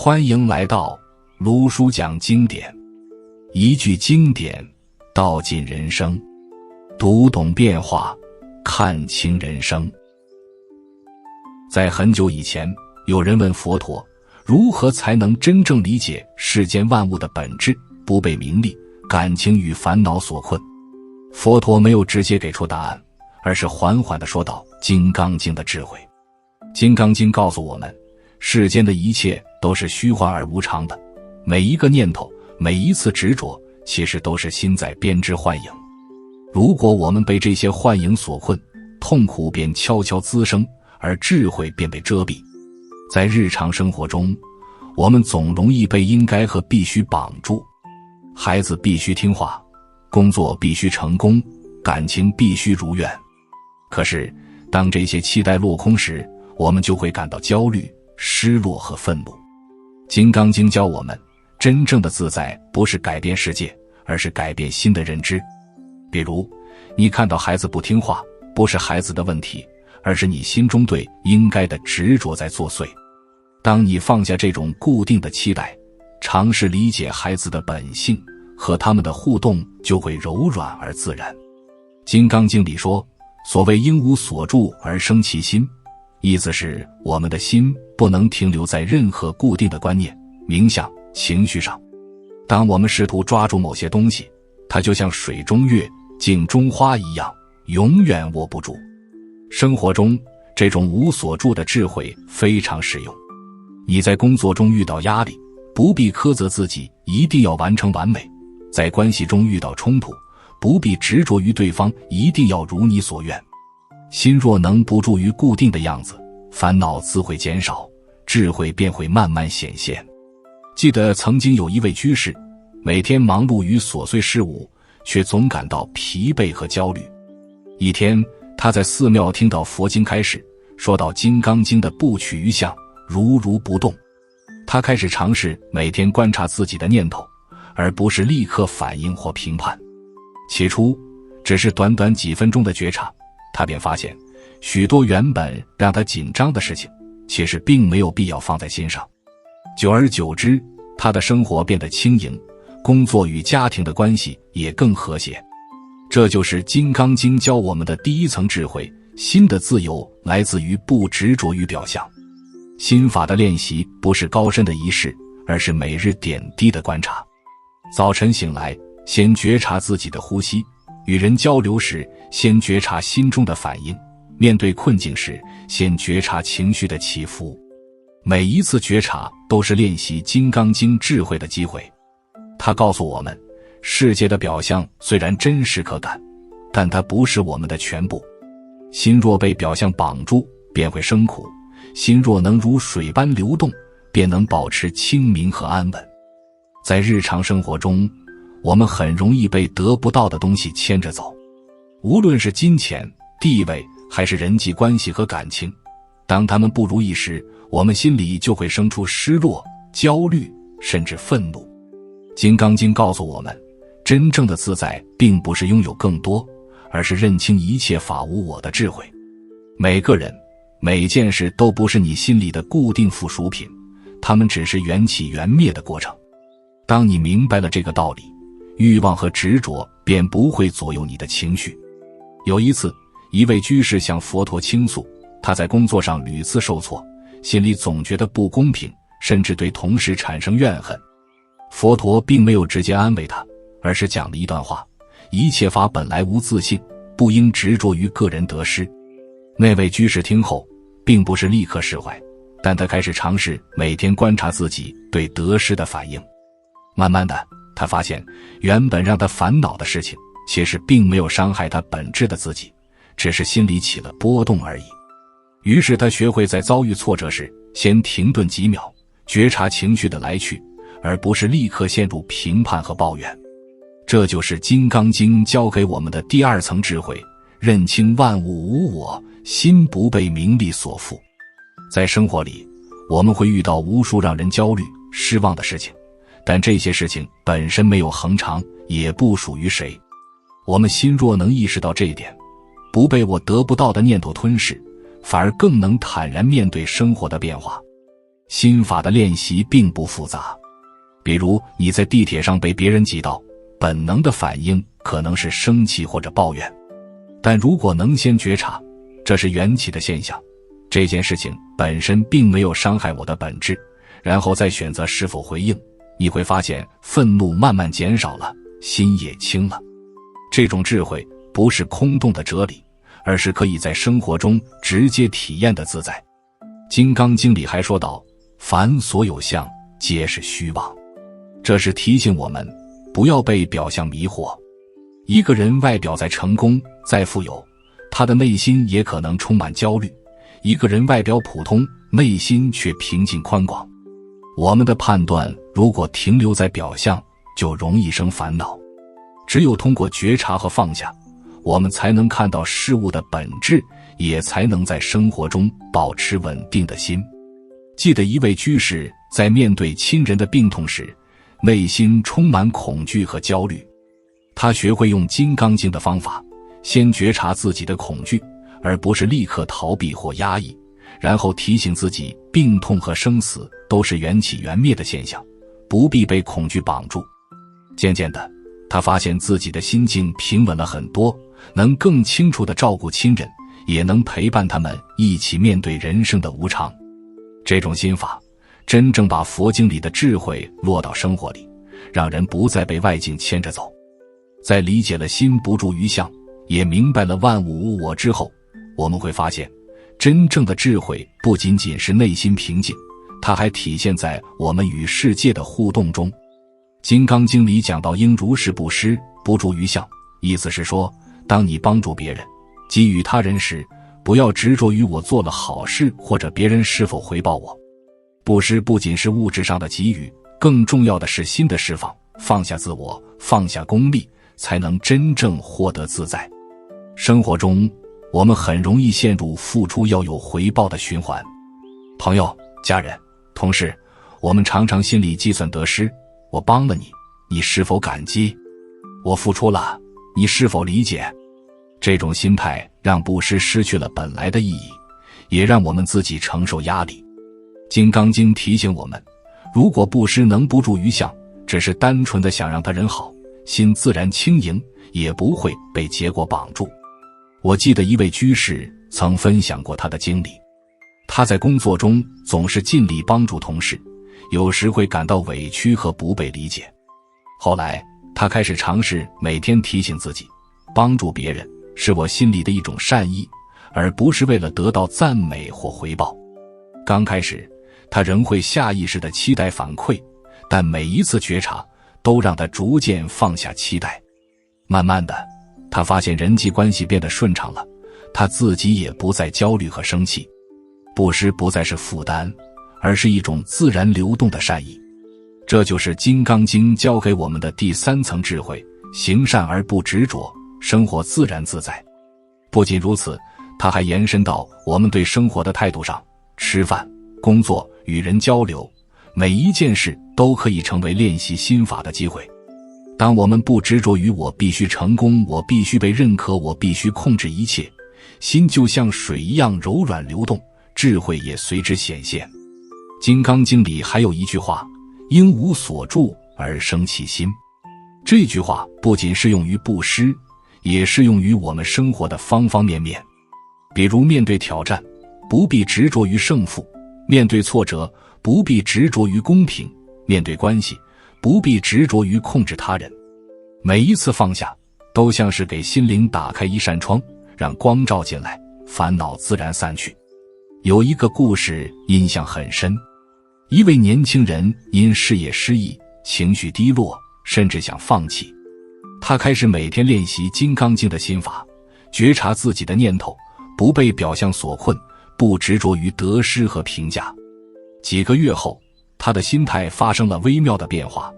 欢迎来到卢叔讲经典，一句经典道尽人生，读懂变化，看清人生。在很久以前，有人问佛陀，如何才能真正理解世间万物的本质，不被名利、感情与烦恼所困？佛陀没有直接给出答案，而是缓缓地说道：金刚经的智慧。金刚经告诉我们，世间的一切都是虚幻而无常的，每一个念头，每一次执着，其实都是心在编织幻影。如果我们被这些幻影所困，痛苦便悄悄滋生，而智慧便被遮蔽。在日常生活中，我们总容易被应该和必须绑住。孩子必须听话，工作必须成功，感情必须如愿。可是当这些期待落空时，我们就会感到焦虑、失落和愤怒。金刚经教我们，真正的自在不是改变世界，而是改变心的认知。比如，你看到孩子不听话，不是孩子的问题，而是你心中对应该的执着在作祟。当你放下这种固定的期待，尝试理解孩子的本性，和他们的互动就会柔软而自然。金刚经里说，所谓应无所住而生其心，意思是我们的心不能停留在任何固定的观念、名相、情绪上。当我们试图抓住某些东西，它就像水中月、镜中花一样，永远握不住。生活中，这种无所住的智慧非常实用。你在工作中遇到压力，不必苛责自己一定要完成完美；在关系中遇到冲突，不必执着于对方一定要如你所愿。心若能不住于固定的样子，烦恼自会减少，智慧便会慢慢显现。记得曾经有一位居士，每天忙碌于琐碎事务，却总感到疲惫和焦虑。一天，他在寺庙听到佛经开示，说到《金刚经》的不取于相，如如不动。他开始尝试每天观察自己的念头，而不是立刻反应或评判。起初，只是短短几分钟的觉察，他便发现，许多原本让他紧张的事情，其实并没有必要放在心上。久而久之，他的生活变得轻盈，工作与家庭的关系也更和谐。这就是《金刚经》教我们的第一层智慧，心的自由来自于不执着于表象。心法的练习不是高深的仪式，而是每日点滴的观察。早晨醒来，先觉察自己的呼吸；与人交流时，先觉察心中的反应；面对困境时，先觉察情绪的起伏。每一次觉察都是练习《金刚经》智慧的机会。它告诉我们，世界的表象虽然真实可感，但它不是我们的全部。心若被表象绑住，便会生苦；心若能如水般流动，便能保持清明和安稳。在日常生活中，我们很容易被得不到的东西牵着走，无论是金钱、地位，还是人际关系和感情。当他们不如意时，我们心里就会生出失落、焦虑，甚至愤怒。金刚经告诉我们，真正的自在并不是拥有更多，而是认清一切法无我的智慧。每个人、每件事都不是你心里的固定附属品，它们只是缘起缘灭的过程。当你明白了这个道理，欲望和执着便不会左右你的情绪。有一次，一位居士向佛陀倾诉，他在工作上屡次受挫，心里总觉得不公平，甚至对同事产生怨恨。佛陀并没有直接安慰他，而是讲了一段话：一切法本来无自性，不应执着于个人得失。那位居士听后，并不是立刻释怀，但他开始尝试每天观察自己对得失的反应。慢慢的，他发现原本让他烦恼的事情，其实并没有伤害他本质的自己，只是心里起了波动而已。于是他学会在遭遇挫折时，先停顿几秒，觉察情绪的来去，而不是立刻陷入评判和抱怨。这就是《金刚经》教给我们的第二层智慧，认清万物无我，心不被名利所缚。在生活里，我们会遇到无数让人焦虑、失望的事情，但这些事情本身没有恒常，也不属于谁。我们心若能意识到这一点，不被我得不到的念头吞噬，反而更能坦然面对生活的变化。心法的练习并不复杂，比如你在地铁上被别人挤到，本能的反应可能是生气或者抱怨，但如果能先觉察这是缘起的现象，这件事情本身并没有伤害我的本质，然后再选择是否回应，你会发现愤怒慢慢减少了，心也轻了。这种智慧不是空洞的哲理，而是可以在生活中直接体验的自在。金刚经里还说到，凡所有相皆是虚妄，这是提醒我们不要被表象迷惑。一个人外表再成功再富有，他的内心也可能充满焦虑；一个人外表普通，内心却平静宽广。我们的判断如果停留在表象，就容易生烦恼。只有通过觉察和放下，我们才能看到事物的本质，也才能在生活中保持稳定的心。记得一位居士在面对亲人的病痛时，内心充满恐惧和焦虑。他学会用金刚经的方法，先觉察自己的恐惧，而不是立刻逃避或压抑，然后提醒自己病痛和生死都是缘起缘灭的现象，不必被恐惧绑住。渐渐的，他发现自己的心境平稳了很多，能更清楚地照顾亲人，也能陪伴他们一起面对人生的无常。这种心法真正把佛经里的智慧落到生活里，让人不再被外境牵着走。在理解了心不住于相，也明白了万物无我之后，我们会发现，真正的智慧不仅仅是内心平静，它还体现在我们与世界的互动中。金刚经里讲到应如是布施，不住于相，意思是说，当你帮助别人，给予他人时，不要执着于我做了好事或者别人是否回报我。布施不仅是物质上的给予，更重要的是心的释放，放下自我，放下功利，才能真正获得自在。生活中，我们很容易陷入付出要有回报的循环。朋友、家人、同事，我们常常心里计算得失，我帮了你，你是否感激？我付出了，你是否理解？这种心态让布施失去了本来的意义，也让我们自己承受压力。金刚经提醒我们，如果布施能不住于相，只是单纯的想让他人好，心自然轻盈，也不会被结果绑住。我记得一位居士曾分享过他的经历，他在工作中总是尽力帮助同事，有时会感到委屈和不被理解。后来他开始尝试每天提醒自己，帮助别人是我心里的一种善意，而不是为了得到赞美或回报。刚开始他仍会下意识地期待反馈，但每一次觉察都让他逐渐放下期待。慢慢的，他发现人际关系变得顺畅了，他自己也不再焦虑和生气。布施不再是负担，而是一种自然流动的善意。这就是《金刚经》教给我们的第三层智慧，行善而不执着，生活自然自在。不仅如此，它还延伸到我们对生活的态度上，吃饭、工作、与人交流，每一件事都可以成为练习心法的机会。当我们不执着于我必须成功，我必须被认可，我必须控制一切，心就像水一样柔软流动，智慧也随之显现。金刚经里还有一句话，因无所住而生其心。这句话不仅适用于布施，也适用于我们生活的方方面面。比如面对挑战，不必执着于胜负；面对挫折，不必执着于公平；面对关系，不必执着于控制他人。每一次放下，都像是给心灵打开一扇窗，让光照进来，烦恼自然散去。有一个故事印象很深，一位年轻人因事业失意，情绪低落，甚至想放弃。他开始每天练习《金刚经》的心法，觉察自己的念头，不被表象所困，不执着于得失和评价。几个月后，他的心态发生了微妙的变化，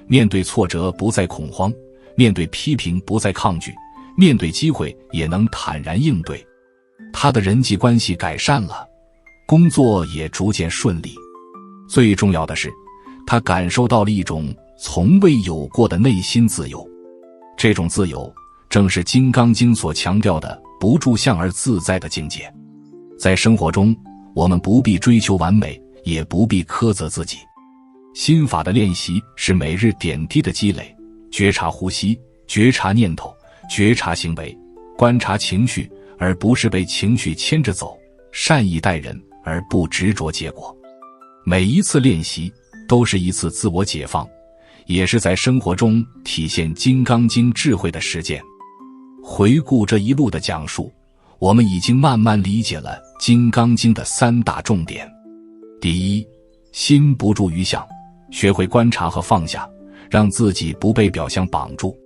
面对挫折不再恐慌，面对批评不再抗拒，面对机会也能坦然应对。他的人际关系改善了，工作也逐渐顺利。最重要的是，他感受到了一种从未有过的内心自由。这种自由正是《金刚经》所强调的不住相而自在的境界。在生活中，我们不必追求完美，也不必苛责自己。心法的练习是每日点滴的积累，觉察呼吸，觉察念头，觉察行为，观察情绪，而不是被情绪牵着走，善意待人，而不执着结果。每一次练习都是一次自我解放，也是在生活中体现《金刚经》智慧的实践。回顾这一路的讲述，我们已经慢慢理解了《金刚经》的3大重点。第一，心不住于相，学会观察和放下，让自己不被表象绑住。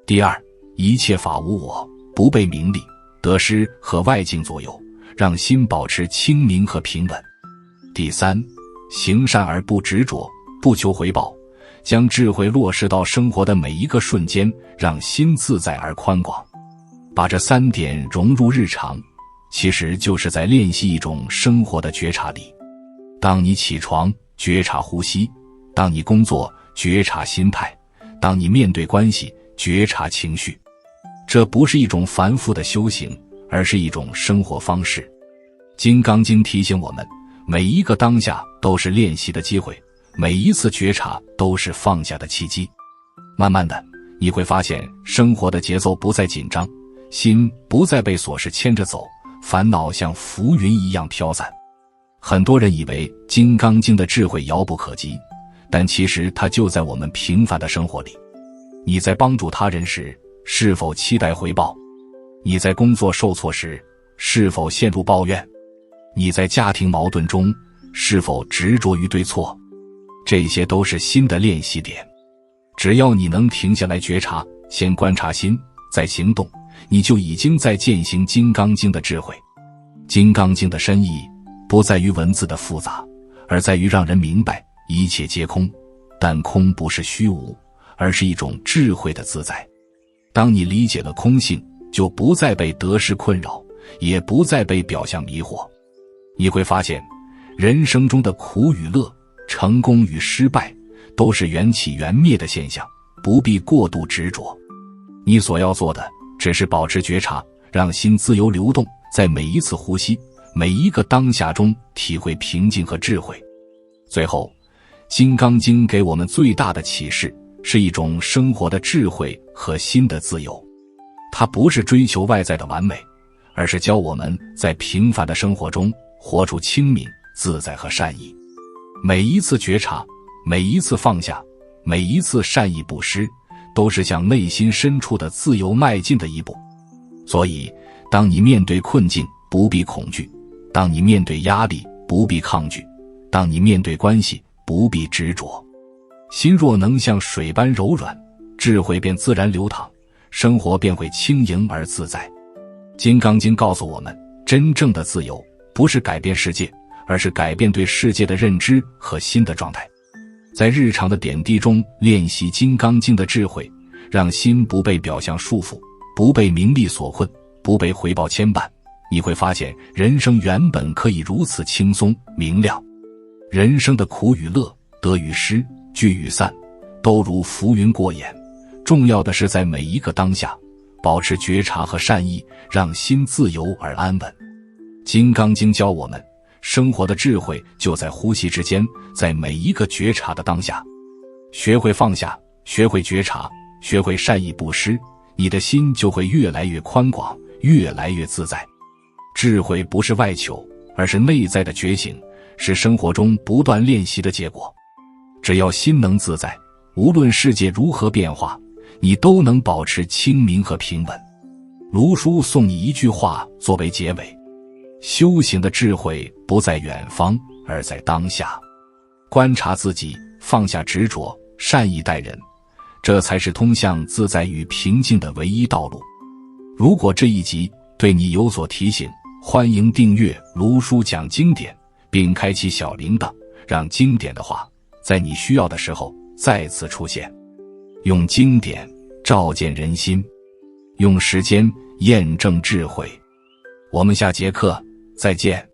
第二，一切法无我，不被名利、得失和外境左右，让心保持清明和平稳。第三，行善而不执着，不求回报，将智慧落实到生活的每一个瞬间，让心自在而宽广。把这3点融入日常，其实就是在练习一种生活的觉察力。当你起床，觉察呼吸；当你工作，觉察心态；当你面对关系，觉察情绪。这不是一种繁复的修行，而是一种生活方式。《金刚经》提醒我们，每一个当下都是练习的机会，每一次觉察都是放下的契机。慢慢的，你会发现生活的节奏不再紧张，心不再被琐事牵着走，烦恼像浮云一样飘散。很多人以为《金刚经》的智慧遥不可及，但其实它就在我们平凡的生活里。你在帮助他人时，是否期待回报？你在工作受挫时，是否陷入抱怨？你在家庭矛盾中，是否执着于对错？这些都是心的练习点。只要你能停下来觉察，先观察心，再行动，你就已经在践行《金刚经》的智慧。《金刚经》的深意不在于文字的复杂，而在于让人明白一切皆空，但空不是虚无，而是一种智慧的自在。当你理解了空性，就不再被得失困扰，也不再被表象迷惑。你会发现，人生中的苦与乐，成功与失败，都是缘起缘灭的现象，不必过度执着。你所要做的，只是保持觉察，让心自由流动，在每一次呼吸，每一个当下中体会平静和智慧。最后，《金刚经》给我们最大的启示，是一种生活的智慧和心的自由。它不是追求外在的完美，而是教我们在平凡的生活中活出清明、自在和善意。每一次觉察，每一次放下，每一次善意布施，都是向内心深处的自由迈进的一步。所以，当你面对困境，不必恐惧；当你面对压力，不必抗拒；当你面对关系，不必执着。心若能像水般柔软，智慧便自然流淌，生活便会轻盈而自在。《金刚经》告诉我们，真正的自由不是改变世界，而是改变对世界的认知和新的状态。在日常的点滴中练习《金刚经》的智慧，让心不被表象束缚，不被名利所困，不被回报牵绊，你会发现人生原本可以如此轻松明亮。人生的苦与乐，得与失，聚与散，都如浮云过眼。重要的是在每一个当下，保持觉察和善意，让心自由而安稳。《金刚经》教我们，生活的智慧就在呼吸之间，在每一个觉察的当下。学会放下，学会觉察，学会善意布施，你的心就会越来越宽广，越来越自在。智慧不是外求，而是内在的觉醒，是生活中不断练习的结果。只要心能自在，无论世界如何变化，你都能保持清明和平稳。卢叔送你一句话作为结尾：修行的智慧不在远方，而在当下。观察自己，放下执着，善意待人，这才是通向自在与平静的唯一道路。如果这一集对你有所提醒，欢迎订阅卢叔讲经典，并开启小铃铛，让经典的话在你需要的时候再次出现。用经典照见人心，用时间验证智慧。我们下节课再见。